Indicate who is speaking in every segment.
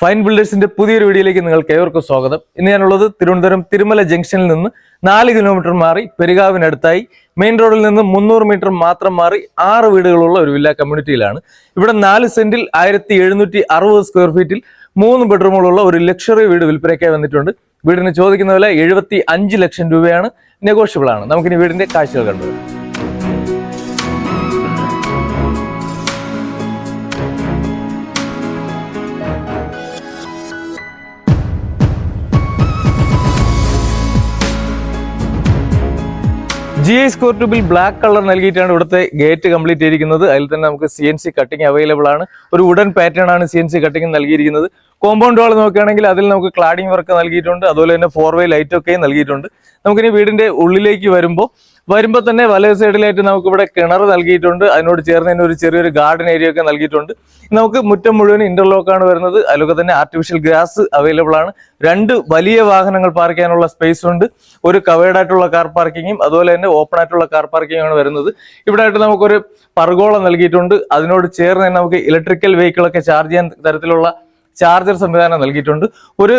Speaker 1: Fine ബിൽഡേഴ്സിന്റെ പുതിയൊരു വീഡിയോയിലേക്ക് നിങ്ങൾക്ക് ഏവർക്കും സ്വാഗതം. ഇന്ന് ഞാനുള്ളത് തിരുവനന്തപുരം തിരുമല ജംഗ്ഷനിൽ നിന്ന് 4 കിലോമീറ്റർ മാറി പെരുകാവിനടുത്തായി മെയിൻ റോഡിൽ നിന്ന് 300 മീറ്റർ മാത്രം മാറി 6 വീടുകളുള്ള ഒരു വില്ല കമ്മ്യൂണിറ്റിയിലാണ്. ഇവിടെ 4 സെന്റിൽ 1760 സ്ക്വയർ ഫീറ്റിൽ 3 ബെഡ്റൂമുകളുള്ള ഒരു ലക്ഷറി വീട് വിൽപ്പനയ്ക്കായി വന്നിട്ടുണ്ട്. വീടിന് ചോദിക്കുന്ന വില 75 ലക്ഷം രൂപയാണ്. നെഗോഷ്യബിൾ ആണ്. നമുക്കിനി വീടിന്റെ കാഴ്ചകൾ കണ്ടുവരാം. GI സ്ക്വയർ ട്യൂബിൽ ബ്ലാക്ക് കളർ നൽകിയിട്ടാണ് ഇവിടുത്തെ ഗേറ്റ് കംപ്ലീറ്റ് ചെയ്തിരിക്കുന്നത്. അതിൽ തന്നെ നമുക്ക് CNC കട്ടിങ് അവൈലബിൾ ആണ്. ഒരു വുഡൻ പാറ്റേൺ ആണ് CNC കട്ടിങ് നൽകിയിരിക്കുന്നത്. കോമ്പൗണ്ട് വാൾ നോക്കുകയാണെങ്കിൽ അതിൽ നമുക്ക് ക്ലാഡിംഗ് വർക്ക് നൽകിയിട്ടുണ്ട്. അതുപോലെ തന്നെ 4-വേ ലൈറ്റ് ഒക്കെ നൽകിയിട്ടുണ്ട്. നമുക്കിനി വീടിന്റെ ഉള്ളിലേക്ക് വരുമ്പോൾ തന്നെ വലയ സൈഡിലായിട്ട് നമുക്ക് ഇവിടെ കിണർ നൽകിയിട്ടുണ്ട്. അതിനോട് ചേർന്ന് തന്നെ ഒരു ചെറിയൊരു ഗാർഡൻ ഏരിയ ഒക്കെ നൽകിയിട്ടുണ്ട്. നമുക്ക് മുറ്റം മുഴുവൻ ഇന്റർലോക്ക് ആണ് വരുന്നത്. അതിലൊക്കെ തന്നെ ആർട്ടിഫിഷ്യൽ ഗ്രാസ് അവൈലബിൾ ആണ്. 2 വലിയ വാഹനങ്ങൾ പാർക്ക് ചെയ്യാനുള്ള സ്പേസ് ഉണ്ട്. ഒരു കവേർഡ് ആയിട്ടുള്ള കാർ പാർക്കിങ്ങും അതുപോലെ തന്നെ ഓപ്പൺ ആയിട്ടുള്ള കാർ പാർക്കിംഗ് ആണ് വരുന്നത്. ഇവിടെ ആയിട്ട് നമുക്കൊരു പർഗോള നൽകിയിട്ടുണ്ട്. അതിനോട് ചേർന്ന് തന്നെ നമുക്ക് ഇലക്ട്രിക്കൽ വെഹിക്കിൾ ഒക്കെ ചാർജ് ചെയ്യാൻ തരത്തിലുള്ള ചാർജർ സംവിധാനം നൽകിയിട്ടുണ്ട്. ഒരു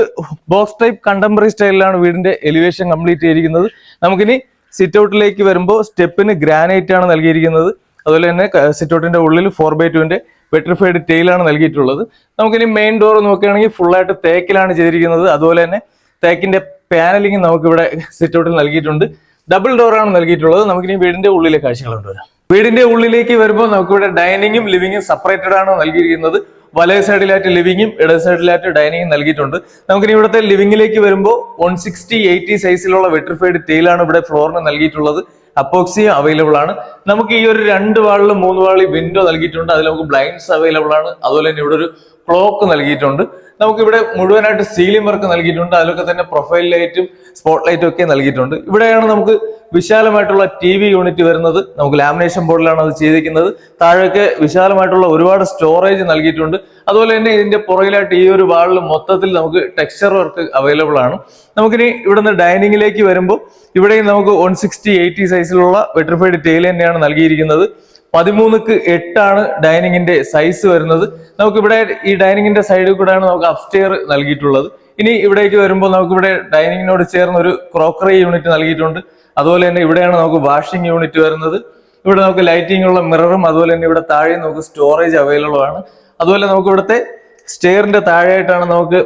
Speaker 1: ബോക്സ് ടൈപ്പ് കണ്ടംപററി സ്റ്റൈലിലാണ് വീടിന്റെ എലിവേഷൻ കംപ്ലീറ്റ് ചെയ്തിരിക്കുന്നത്. നമുക്കിനി സിറ്റ് ഔട്ടിലേക്ക് വരുമ്പോൾ സ്റ്റെപ്പിന് ഗ്രാനൈറ്റ് ആണ് നൽകിയിരിക്കുന്നത്. അതുപോലെ തന്നെ സിറ്റ് ഔട്ടിന്റെ ഉള്ളിൽ 4x2 വെട്രിഫൈഡ് ടെയിലാണ് നൽകിയിട്ടുള്ളത്. നമുക്കിനി മെയിൻ ഡോർ നോക്കുകയാണെങ്കിൽ ഫുള്ളായിട്ട് തേക്കിലാണ് ചെയ്തിരിക്കുന്നത്. അതുപോലെ തന്നെ തേക്കിന്റെ പാനലിംഗ് നമുക്കിവിടെ സിറ്റ് ഔട്ടിൽ നൽകിയിട്ടുണ്ട്. ഡബിൾ ഡോറാണ് നൽകിയിട്ടുള്ളത്. നമുക്കിനി വീടിന്റെ ഉള്ളിലെ കാഴ്ചകൾ കൊണ്ടുവരാം. വീടിന്റെ ഉള്ളിലേക്ക് വരുമ്പോൾ നമുക്കിവിടെ ഡൈനിങ്ങും ലിവിങ്ങും സെപ്പറേറ്റഡ് ആണ് നൽകിയിരിക്കുന്നത്. വലയ സൈഡിലായിട്ട് ലിവിങ്ങും ഇട സൈഡിലായിട്ട് ഡൈനിങ്ങും നൽകിയിട്ടുണ്ട്. നമുക്കിനി ഇവിടുത്തെ ലിവിംഗിലേക്ക് വരുമ്പോൾ 160/80 സൈസിലുള്ള വെട്രിഫൈഡ് ടെയിലാണ് ഇവിടെ ഫ്ലോറിന് നൽകിയിട്ടുള്ളത്. അപ്പോക്സിയും അവൈലബിൾ ആണ്. നമുക്ക് ഈ ഒരു 2 വാളിൽ 3 വാളിൽ വിൻഡോ നൽകിയിട്ടുണ്ട്. അതിൽ നമുക്ക് ബ്ലൈൻഡ്സ് അവൈലബിൾ ആണ്. അതുപോലെ തന്നെ ഇവിടെ ഒരു ക്ലോക്ക് നൽകിയിട്ടുണ്ട്. നമുക്കിവിടെ മുഴുവനായിട്ട് സീലിംഗ് വർക്ക് നൽകിയിട്ടുണ്ട്. അതിലൊക്കെ തന്നെ പ്രൊഫൈൽ ലൈറ്റും സ്പോട്ട് ലൈറ്റും ഒക്കെ നൽകിയിട്ടുണ്ട്. ഇവിടെയാണ് നമുക്ക് വിശാലമായിട്ടുള്ള TV യൂണിറ്റ് വരുന്നത്. നമുക്ക് ലാമിനേഷൻ ബോർഡിലാണ് അത് ചെയ്തിരിക്കുന്നത്. താഴേക്ക് വിശാലമായിട്ടുള്ള ഒരുപാട് സ്റ്റോറേജ് നൽകിയിട്ടുണ്ട്. അതുപോലെ തന്നെ ഇതിന്റെ പുറകിലായിട്ട് ഈ ഒരു വാളിൽ മൊത്തത്തിൽ നമുക്ക് ടെക്സ്ചർ വർക്ക് അവൈലബിൾ ആണ്. നമുക്കിനി ഇവിടുന്ന് ഡൈനിങ്ങിലേക്ക് വരുമ്പോൾ ഇവിടെയും നമുക്ക് 160/80 സൈസിലുള്ള വെട്രിഫൈഡ് ടെയിൽ തന്നെയാണ് നൽകിയിരിക്കുന്നത്. 13:8 ആണ് ഡൈനിങ്ങിന്റെ സൈസ് വരുന്നത്. നമുക്കിവിടെ ഈ ഡൈനിങ്ങിന്റെ സൈഡിൽ കൂടെയാണ് നമുക്ക് അപ്സ്റ്റെയർ നൽകിയിട്ടുള്ളത്. ഇനി ഇവിടേക്ക് വരുമ്പോൾ നമുക്കിവിടെ ഡൈനിങ്ങിനോട് ചേർന്ന് ഒരു ക്രോക്കറി യൂണിറ്റ് നൽകിയിട്ടുണ്ട്. അതുപോലെ തന്നെ ഇവിടെയാണ് നമുക്ക് വാഷിംഗ് യൂണിറ്റ് വരുന്നത്. ഇവിടെ നമുക്ക് ലൈറ്റിംഗ് ഉള്ള മിററും അതുപോലെ തന്നെ ഇവിടെ താഴെ നമുക്ക് സ്റ്റോറേജ് അവൈലബിൾ ആണ്. അതുപോലെ നമുക്ക് ഇവിടുത്തെ സ്റ്റെയറിന്റെ താഴെയായിട്ടാണ് നമുക്ക്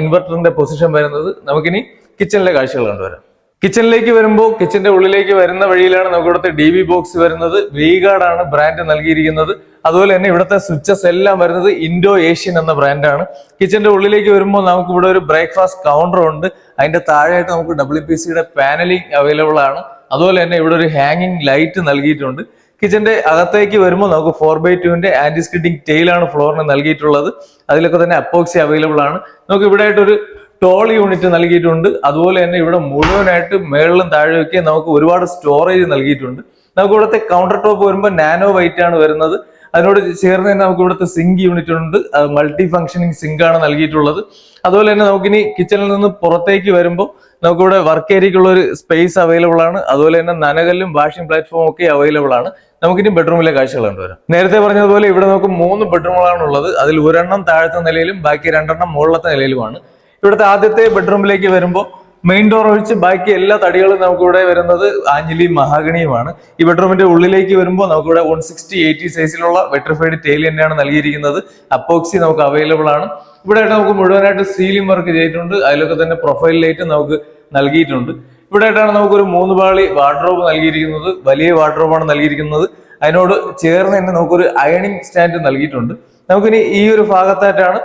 Speaker 1: ഇൻവെർട്ടറിന്റെ പൊസിഷൻ വരുന്നത്. നമുക്കിനി കിച്ചണിലെ കാഴ്ചകൾ കണ്ടുവരാം. കിച്ചണിലേക്ക് വരുമ്പോൾ കിച്ചന്റെ ഉള്ളിലേക്ക് വരുന്ന വഴിയിലാണ് നമുക്ക് ഇവിടുത്തെ DV ബോക്സ് വരുന്നത്. V-Guard ആണ് ബ്രാൻഡ് നൽകിയിരിക്കുന്നത്. അതുപോലെ തന്നെ ഇവിടുത്തെ സ്വിച്ചസ് എല്ലാം വരുന്നത് ഇൻഡോ ഏഷ്യൻ എന്ന ബ്രാൻഡാണ്. കിച്ചന്റെ ഉള്ളിലേക്ക് വരുമ്പോൾ നമുക്ക് ഇവിടെ ഒരു ബ്രേക്ക്ഫാസ്റ്റ് കൗണ്ടർ ഉണ്ട്. അതിന്റെ താഴെയായിട്ട് നമുക്ക് WPCയുടെ പാനലിംഗ് അവൈലബിൾ ആണ്. അതുപോലെ തന്നെ ഇവിടെ ഒരു ഹാങ്ങിങ് ലൈറ്റ് നൽകിയിട്ടുണ്ട്. കിച്ചന്റെ അകത്തേക്ക് വരുമ്പോൾ നമുക്ക് 4x2 ആന്റി സ്കിഡിങ് ടെയിലാണ് ഫ്ലോറിന് നൽകിയിട്ടുള്ളത്. അതിലൊക്കെ തന്നെ അപ്പോക്സി അവൈലബിൾ ആണ്. നമുക്ക് ഇവിടെ ആയിട്ടൊരു ടോൾ യൂണിറ്റ് നൽകിയിട്ടുണ്ട്. അതുപോലെ തന്നെ ഇവിടെ മുഴുവനായിട്ട് മേളിലും താഴെയൊക്കെ നമുക്ക് ഒരുപാട് സ്റ്റോറേജ് നൽകിയിട്ടുണ്ട്. നമുക്ക് ഇവിടുത്തെ കൗണ്ടർ ടോപ്പ് വരുമ്പോൾ നാനോ വൈറ്റ് ആണ് വരുന്നത്. അതിനോട് ചേർന്ന് തന്നെ നമുക്ക് ഇവിടുത്തെ സിങ്ക് യൂണിറ്റ് ഉണ്ട്. മൾട്ടി ഫംഗ്ഷനിങ് സിങ്ക് ആണ് നൽകിയിട്ടുള്ളത്. അതുപോലെ തന്നെ നമുക്കിനി കിച്ചണിൽ നിന്ന് പുറത്തേക്ക് വരുമ്പോൾ നമുക്കിവിടെ വർക്ക് ഏരിയക്കുള്ള ഒരു സ്പേസ് അവൈലബിൾ ആണ്. അതുപോലെ തന്നെ നനകല്ലും വാഷിംഗ് പ്ലാറ്റ്ഫോം ഒക്കെ അവൈലബിൾ ആണ്. നമുക്കിനി ബെഡ്റൂമിലെ കാഴ്ചകൾ കണ്ടുവരാം. നേരത്തെ പറഞ്ഞതുപോലെ ഇവിടെ നമുക്ക് 3 ബെഡ്റൂമുകളാണ് ഉള്ളത്. അതിൽ ഒരെണ്ണം താഴത്തെ നിലയിലും ബാക്കി 2 മുകളിലത്തെ നിലയിലുമാണ്. ഇവിടുത്തെ ആദ്യത്തെ ബെഡ്റൂമിലേക്ക് വരുമ്പോൾ മെയിൻ ഡോർ ഒഴിച്ച് ബാക്കി എല്ലാ തടികളും നമുക്കിവിടെ വരുന്നത് ആഞ്ഞിലിയും മഹാഗണിയുമാണ്. ഈ ബെഡ്റൂമിന്റെ ഉള്ളിലേക്ക് വരുമ്പോൾ നമുക്കിവിടെ 160/80 സൈസിലുള്ള വെട്രിഫൈഡ് ടെയിൽ തന്നെയാണ് നൽകിയിരിക്കുന്നത്. അപ്പോക്സി നമുക്ക് അവൈലബിൾ ആണ്. ഇവിടെ നമുക്ക് മുഴുവനായിട്ട് സീലിംഗ് വർക്ക് ചെയ്തിട്ടുണ്ട്. അതിലൊക്കെ തന്നെ പ്രൊഫൈൽ ലൈറ്റ് നമുക്ക് നൽകിയിട്ടുണ്ട്. ഇവിടെ ആയിട്ടാണ് നമുക്കൊരു 3 പാളി വാർഡ്രോബ് നൽകിയിരിക്കുന്നത്. വലിയ വാർഡ്രോബാണ് നൽകിയിരിക്കുന്നത്. അതിനോട് ചേർന്ന് തന്നെ നമുക്കൊരു അയണിങ് സ്റ്റാൻഡ് നൽകിയിട്ടുണ്ട്. നമുക്കിനി ഈ ഒരു ഭാഗത്തായിട്ടാണ്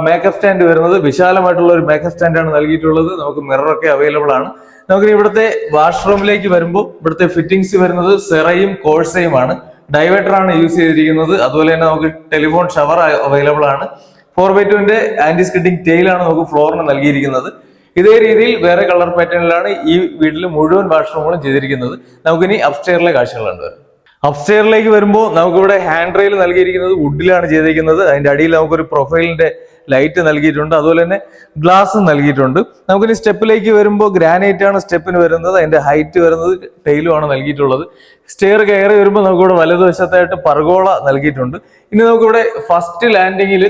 Speaker 1: മേക്കപ്പ് സ്റ്റാൻഡ് വരുന്നത്. വിശാലമായിട്ടുള്ള ഒരു മേക്കപ്പ് സ്റ്റാൻഡാണ് നൽകിയിട്ടുള്ളത്. നമുക്ക് മിററൊക്കെ അവൈലബിൾ ആണ്. നമുക്ക് ഇവിടുത്തെ വാഷ്റൂമിലേക്ക് വരുമ്പോൾ ഇവിടുത്തെ ഫിറ്റിംഗ്സ് വരുന്നത് സെറയും കോഴ്സയുമാണ്. ഡൈവേറ്റർ ആണ് യൂസ് ചെയ്തിരിക്കുന്നത്. അതുപോലെ തന്നെ നമുക്ക് ടെലിഫോൺ ഷവർ അവൈലബിൾ ആണ്. 4x2 ആന്റി സ്കിഡിങ് ടെയിലാണ് നമുക്ക് ഫ്ലോറിന് നൽകിയിരിക്കുന്നത്. ഇതേ രീതിയിൽ വേറെ കളർ പാറ്റേണിലാണ് ഈ വീട്ടിൽ മുഴുവൻ വാഷ്റൂമുകളും ചെയ്തിരിക്കുന്നത്. നമുക്കിനി അപ്സ്റ്റെയറിലെ കാഴ്ചകൾ കണ്ടുവരാം. അപ്സ്റ്റെയറിലേക്ക് വരുമ്പോൾ നമുക്കിവിടെ ഹാൻഡ് റെയിൽ നൽകിയിരിക്കുന്നത് വുഡിലാണ് ചെയ്തിരിക്കുന്നത്. അതിന്റെ അടിയിൽ നമുക്കൊരു പ്രൊഫൈലിന്റെ ലൈറ്റ് നൽകിയിട്ടുണ്ട്. അതുപോലെ തന്നെ ഗ്ലാസ് നൽകിയിട്ടുണ്ട്. നമുക്കിനി സ്റ്റെപ്പിലേക്ക് വരുമ്പോൾ ഗ്രാനൈറ്റ് ആണ് സ്റ്റെപ്പിന് വരുന്നത്. അതിന്റെ ഹൈറ്റ് വരുന്നത് ടൈലുമാണ് നൽകിയിട്ടുള്ളത്. സ്റ്റെയർ കയറി വരുമ്പോൾ നമുക്കിവിടെ വലതുവശത്തായിട്ട് പർഗോള നൽകിയിട്ടുണ്ട്. ഇനി നമുക്കിവിടെ ഫസ്റ്റ് ലാൻഡിങ്ങിൽ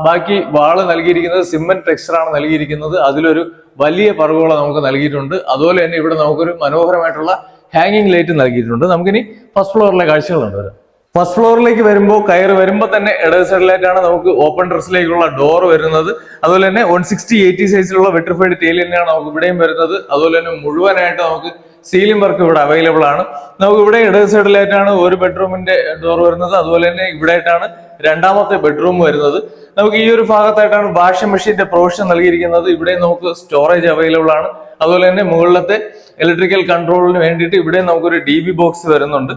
Speaker 1: ബാക്കി വാള് നൽകിയിരിക്കുന്നത് സിമെന്റ് ടെക്സ്ചറാണ് നൽകിയിരിക്കുന്നത്. അതിലൊരു വലിയ പർഗോള നമുക്ക് നൽകിയിട്ടുണ്ട്. അതുപോലെ തന്നെ ഇവിടെ നമുക്കൊരു മനോഹരമായിട്ടുള്ള ഹാങ്ങിങ് ലൈറ്റ് നൽകിയിട്ടുണ്ട്. നമുക്കിനി ഫസ്റ്റ് ഫ്ലോറിലെ കാഴ്ചകളുണ്ട്. ഫസ്റ്റ് ഫ്ലോറിലേക്ക് വരുമ്പോൾ കയറി വരുമ്പോൾ തന്നെ ഇടത് സൈഡിലായിട്ടാണ് നമുക്ക് ഓപ്പൺ ടെറസിലേക്കുള്ള ഡോർ വരുന്നത്. അതുപോലെ തന്നെ 160/80 സൈസിലുള്ള വെട്രിഫൈഡ് ടൈൽ തന്നെയാണ് നമുക്ക് ഇവിടെയും വരുന്നത്. അതുപോലെ തന്നെ മുഴുവനായിട്ട് നമുക്ക് സീലിംഗ് വർക്ക് ഇവിടെ അവൈലബിൾ ആണ്. നമുക്ക് ഇവിടെ ഇടത് സൈഡിലായിട്ടാണ് ഒരു ബെഡ്റൂമിന്റെ ഡോർ വരുന്നത്. അതുപോലെ തന്നെ ഇവിടെ ആയിട്ടാണ് രണ്ടാമത്തെ ബെഡ്റൂം വരുന്നത്. നമുക്ക് ഈ ഒരു ഭാഗത്തായിട്ടാണ് വാഷിംഗ് മെഷീന്റെ പ്രൊവിഷൻ നൽകിയിരിക്കുന്നത്. ഇവിടെ നമുക്ക് സ്റ്റോറേജ് അവൈലബിൾ ആണ്. അതുപോലെ തന്നെ മുകളിലത്തെ ഇലക്ട്രിക്കൽ കൺട്രോളിന് വേണ്ടിയിട്ട് ഇവിടെ നമുക്കൊരു DB ബോക്സ് വരുന്നുണ്ട്.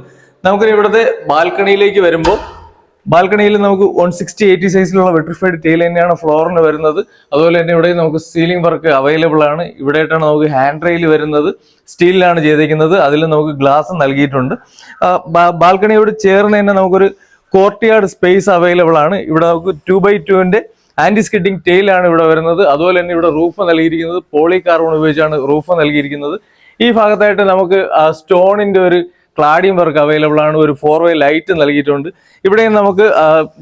Speaker 1: നമുക്ക് ഇവിടുത്തെ ബാൽക്കണിയിലേക്ക് വരുമ്പോൾ ബാൽക്കണിയിൽ നമുക്ക് 160/80 സൈസിലുള്ള വെട്രിഫൈഡ് ടൈൽ തന്നെയാണ് ഫ്ലോറിന് വരുന്നത്. അതുപോലെ തന്നെ ഇവിടെ നമുക്ക് സീലിംഗ് വർക്ക് അവൈലബിൾ ആണ്. ഇവിടെയായിട്ടാണ് നമുക്ക് ഹാൻഡ് റെയിൽ വരുന്നത്. സ്റ്റീലിലാണ് ചെയ്തിരിക്കുന്നത്. അതിൽ നമുക്ക് ഗ്ലാസ് നൽകിയിട്ടുണ്ട്. ബാൽക്കണിയോട് ചേർന്ന് തന്നെ നമുക്കൊരു കോർട്ട്യാർഡ് സ്പേസ് അവൈലബിൾ ആണ്. ഇവിടെ നമുക്ക് 2x2 ആന്റി സ്കിഡിംഗ് ടൈലാണ് ഇവിടെ വരുന്നത്. അതുപോലെ തന്നെ ഇവിടെ റൂഫ് നൽകിയിരിക്കുന്നത് പോളികാർബൺ ഉപയോഗിച്ചാണ് റൂഫ് നൽകിയിരിക്കുന്നത്. ഈ ഭാഗത്തായിട്ട് നമുക്ക് സ്റ്റോണിന്റെ ഒരു ക്ലാഡിയം വർക്ക് അവൈലബിൾ ആണ്. ഒരു 4-way ലൈറ്റ് നൽകിയിട്ടുണ്ട്. ഇവിടെ നമുക്ക്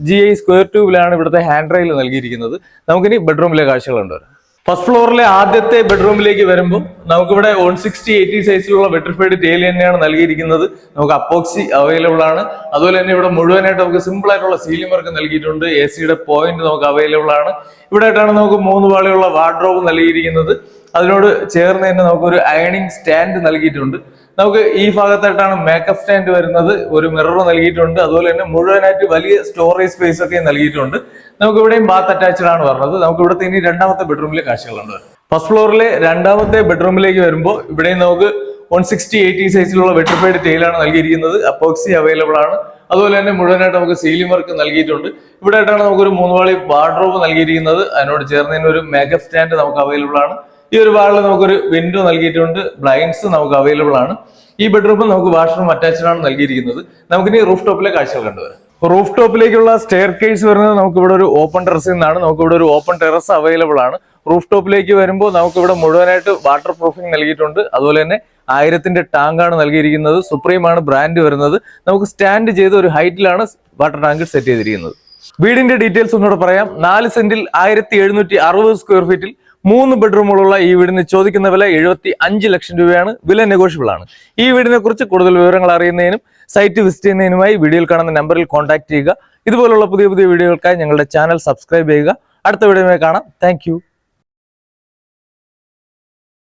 Speaker 1: GI സ്ക്വയർ ട്യൂബിലാണ് ഇവിടുത്തെ ഹാൻഡ് റെയിൽ നൽകിയിരിക്കുന്നത്. നമുക്കിനി ബെഡ്റൂമിലെ കാഴ്ചകളുണ്ട്. ഫസ്റ്റ് ഫ്ലോറിലെ ആദ്യത്തെ ബെഡ്റൂമിലേക്ക് വരുമ്പോൾ നമുക്കിവിടെ 160/80 സൈസിലുള്ള വെട്രിഫൈഡ് ടൈൽ തന്നെയാണ് നൽകിയിരിക്കുന്നത്. നമുക്ക് അപ്പോക്സി അവൈലബിൾ ആണ്. അതുപോലെ തന്നെ ഇവിടെ മുഴുവനായിട്ട് നമുക്ക് സിമ്പിൾ ആയിട്ടുള്ള സീലിംഗ് വർക്ക് നൽകിയിട്ടുണ്ട്. AC-യുടെ പോയിന്റ് നമുക്ക് അവൈലബിൾ ആണ്. ഇവിടെ ആയിട്ടാണ് നമുക്ക് 3 പാളിയുള്ള വാർഡ്രോബ് നൽകിയിരിക്കുന്നത്. അതിനോട് ചേർന്ന് തന്നെ നമുക്കൊരു അയണിങ് സ്റ്റാൻഡ് നൽകിയിട്ടുണ്ട്. നമുക്ക് ഈ ഭാഗത്തായിട്ടാണ് മേക്കപ്പ് സ്റ്റാൻഡ് വരുന്നത്. ഒരു മിറർ നൽകിയിട്ടുണ്ട്. അതുപോലെ തന്നെ മുഴുവനായിട്ട് വലിയ സ്റ്റോറേജ് സ്പേസ് ഒക്കെ നൽകിയിട്ടുണ്ട്. നമുക്ക് ഇവിടെയും ബാത്ത് അറ്റാച്ച്ഡ് ആണ് പറഞ്ഞത്. നമുക്ക് ഇവിടുത്തെ ഇനി രണ്ടാമത്തെ ബെഡ്റൂമിലെ കാഴ്ചകളുണ്ട്. ഫസ്റ്റ് ഫ്ലോറിലെ രണ്ടാമത്തെ ബെഡ്റൂമിലേക്ക് വരുമ്പോൾ ഇവിടെയും നമുക്ക് 160/80 സൈസിലുള്ള വെട്രിഫൈഡ് ടൈലാണ് നൽകിയിരിക്കുന്നത്. അപ്പോക്സി അവൈലബിൾ ആണ്. അതുപോലെ തന്നെ മുഴുവനായിട്ട് നമുക്ക് സീലിംഗ് വർക്ക് നൽകിയിട്ടുണ്ട്. ഇവിടെ ആയിട്ടാണ് നമുക്കൊരു 3 പാളി വാർഡ്രോബ് നൽകിയിരിക്കുന്നത്. അതിനോട് ചേർന്ന് തന്നെ ഒരു മേക്കപ്പ് സ്റ്റാൻഡ് നമുക്ക് അവൈലബിൾ ആണ്. ഈ ഒരു വാളിൽ നമുക്കൊരു വിൻഡോ നൽകിയിട്ടുണ്ട്. ബ്ലൈൻഡ്സ് നമുക്ക് അവൈലബിൾ ആണ്. ഈ ബെഡ്റൂമിൽ നമുക്ക് വാഷ്റൂം അറ്റാച്ച്ഡ് ആണ് നൽകിയിരിക്കുന്നത്. നമുക്കിനി റൂഫ് ടോപ്പിലെ കാഴ്ചകൾ കണ്ടുവരാം. റൂഫ് ടോപ്പിലേക്കുള്ള സ്റ്റെയർ കേസ് വരുന്നത് നമുക്ക് ഇവിടെ ഒരു ഓപ്പൺ ടെറസിൽ നിന്നാണ്. നമുക്ക് ഇവിടെ ഒരു ഓപ്പൺ ടെറസ് അവൈലബിൾ ആണ്. റൂഫ് ടോപ്പിലേക്ക് വരുമ്പോൾ നമുക്ക് ഇവിടെ മുഴുവനായിട്ട് വാട്ടർ പ്രൂഫിംഗ് നൽകിയിട്ടുണ്ട്. അതുപോലെ തന്നെ 1000ന്റെ ടാങ്കാണ് നൽകിയിരിക്കുന്നത്. സുപ്രീം ആണ് ബ്രാൻഡ് വരുന്നത്. നമുക്ക് സ്റ്റാൻഡ് ചെയ്ത് ഒരു ഹൈറ്റിലാണ് വാട്ടർ ടാങ്ക് സെറ്റ് ചെയ്തിരിക്കുന്നത്. വീടിന്റെ ഡീറ്റെയിൽസ് ഒന്നുകൂടെ പറയാം. 4 സെന്റിൽ 1760 സ്ക്വയർ ഫീറ്റിൽ 3 ബെഡ്റൂമുകളുള്ള ഈ വീടിന് ചോദിക്കുന്ന വില 75 ലക്ഷം രൂപയാണ്. വില നെഗോഷ്യബിൾ ആണ്. ഈ വീടിനെ കുറിച്ച് കൂടുതൽ വിവരങ്ങൾ അറിയുന്നതിനും സൈറ്റ് വിസിറ്റ് ചെയ്യുന്നതിനുമായി വീഡിയോയിൽ കാണുന്ന നമ്പറിൽ കോൺടാക്ട് ചെയ്യുക. ഇതുപോലുള്ള പുതിയ വീഡിയോകൾക്കായി ഞങ്ങളുടെ ചാനൽ സബ്സ്ക്രൈബ് ചെയ്യുക. അടുത്ത വീഡിയോയുമായി കാണാം. താങ്ക്